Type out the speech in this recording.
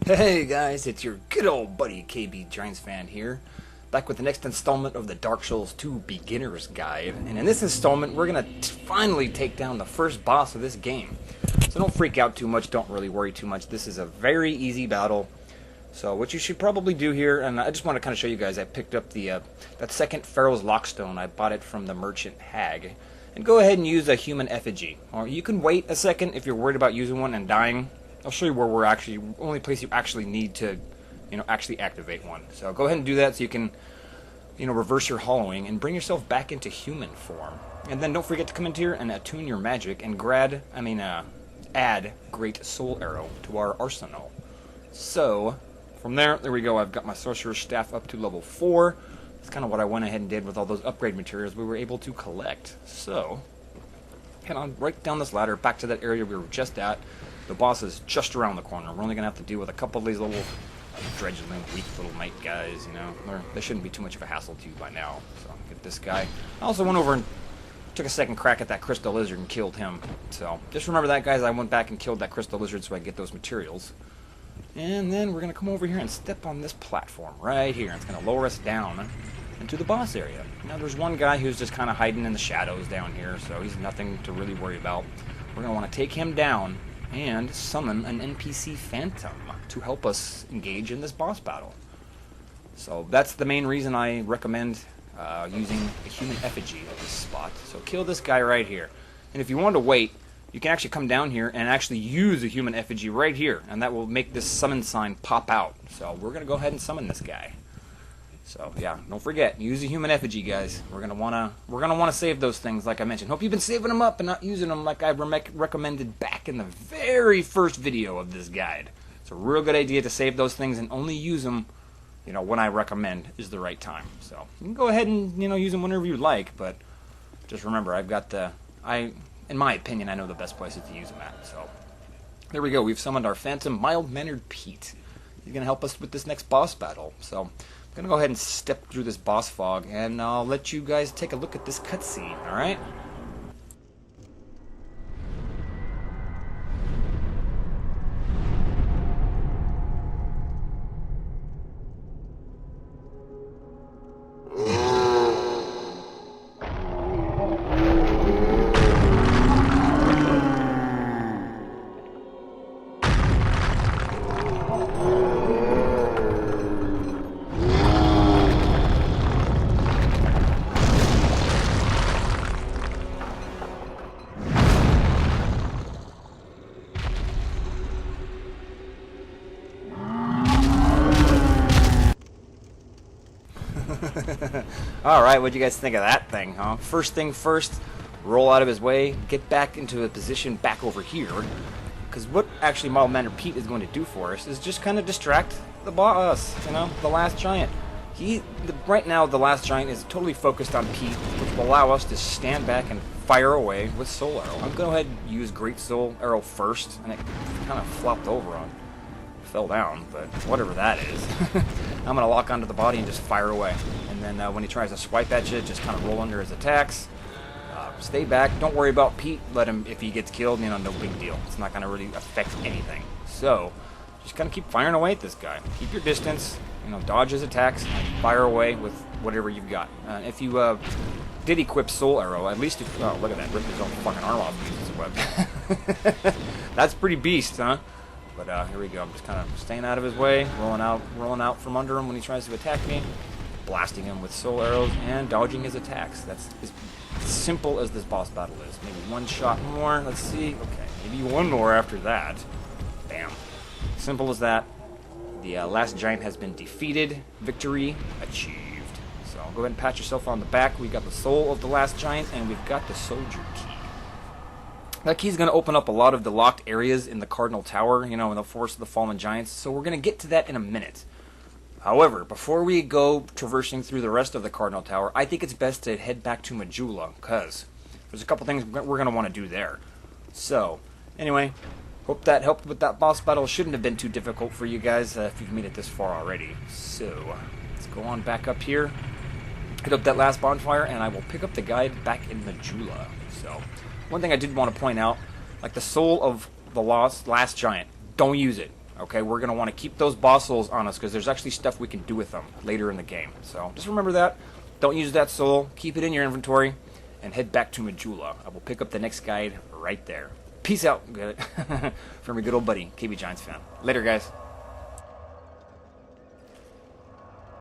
Hey guys, it's your good old buddy KBGiantsfan here, back with the next installment of the Dark Souls 2 Beginner's Guide. And in this installment, we're gonna finally take down the first boss of this game. So don't freak out too much, don't really worry too much. This is a very easy battle. So what you should probably do here, and I just want to kind of show you guys, I picked up the that second Pharaoh's Lockstone. I bought it from the merchant hag. And go ahead and use a human effigy. Or you can wait a second if you're worried about using one and dying. I'll show you where we're actually, only place you actually need to, actually activate one. So go ahead and do that so you can, reverse your hollowing and bring yourself back into human form. And then don't forget to come into here and attune your magic and add Great Soul Arrow to our arsenal. So, from there we go. I've got my Sorcerer's Staff up to level 4. That's kind of what I went ahead and did with all those upgrade materials we were able to collect. So, head on right down this ladder, back to that area we were just at. The boss is just around the corner. We're only going to have to deal with a couple of these little dredgling, weak little knight guys, They shouldn't be too much of a hassle to you by now. So, get this guy. I also went over and took a second crack at that crystal lizard and killed him. So, just remember that, guys. I went back and killed that crystal lizard so I could get those materials. And then we're going to come over here and step on this platform right here. It's going to lower us down into the boss area. Now, there's one guy who's just kind of hiding in the shadows down here, so he's nothing to really worry about. We're going to want to take him down and summon an NPC Phantom to help us engage in this boss battle. So that's the main reason I recommend using a human effigy at this spot. So kill this guy right here. And if you want to wait, you can actually come down here and actually use a human effigy right here, and that will make this summon sign pop out. So we're going to go ahead and summon this guy. So yeah, don't forget, use a human effigy, guys. We're gonna wanna save those things, like I mentioned. Hope you've been saving them up and not using them like I recommended back in the very first video of this guide. It's a real good idea to save those things and only use them, when I recommend is the right time. So you can go ahead and use them whenever you like, but just remember, in my opinion, I know the best places to use them at. So there we go. We've summoned our Phantom, Mild-Mannered Pete. He's gonna help us with this next boss battle. So I'm going to go ahead and step through this boss fog, and I'll let you guys take a look at this cutscene, alright? Alright, what'd you guys think of that thing, huh? First thing first, roll out of his way, get back into a position back over here. Because what actually Mild-Mannered Pete is going to do for us is just kind of distract the boss, the last giant. Right now, the last giant is totally focused on Pete, which will allow us to stand back and fire away with Soul Arrow. I'm going to go ahead and use Great Soul Arrow first, and it kind of flopped over on. Fell down, but whatever that is. I'm going to lock onto the body and just fire away. And then when he tries to swipe at you, just kind of roll under his attacks. Stay back. Don't worry about Pete. Let him, if he gets killed, no big deal. It's not going to really affect anything. So, just kind of keep firing away at this guy. Keep your distance, dodge his attacks, and fire away with whatever you've got. If you did equip Soul Arrow, at least if, oh, look at that, ripped his own fucking arm off and uses his web. That's pretty beast, huh? But here we go. I'm just kind of staying out of his way, rolling out from under him when he tries to attack me, blasting him with soul arrows, and dodging his attacks. That's as simple as this boss battle is. Maybe one shot more. Let's see. Okay, maybe one more after that. Bam. Simple as that. The last giant has been defeated. Victory achieved. So go ahead and pat yourself on the back. We got the soul of the last giant, and we've got the soldier key. That key is going to open up a lot of the locked areas in the Cardinal Tower, in the Forest of the Fallen Giants, so we're going to get to that in a minute. However, before we go traversing through the rest of the Cardinal Tower, I think it's best to head back to Majula, because there's a couple things we're going to want to do there. So, anyway, hope that helped with that boss battle. Shouldn't have been too difficult for you guys if you've made it this far already. So, let's go on back up here, hit up that last bonfire, and I will pick up the guide back in Majula. So, one thing I did want to point out, like the soul of the last giant, don't use it. Okay, we're going to want to keep those boss souls on us because there's actually stuff we can do with them later in the game. So just remember that. Don't use that soul. Keep it in your inventory and head back to Majula. I will pick up the next guide right there. Peace out from your good old buddy, KBGiantsfan. Later, guys.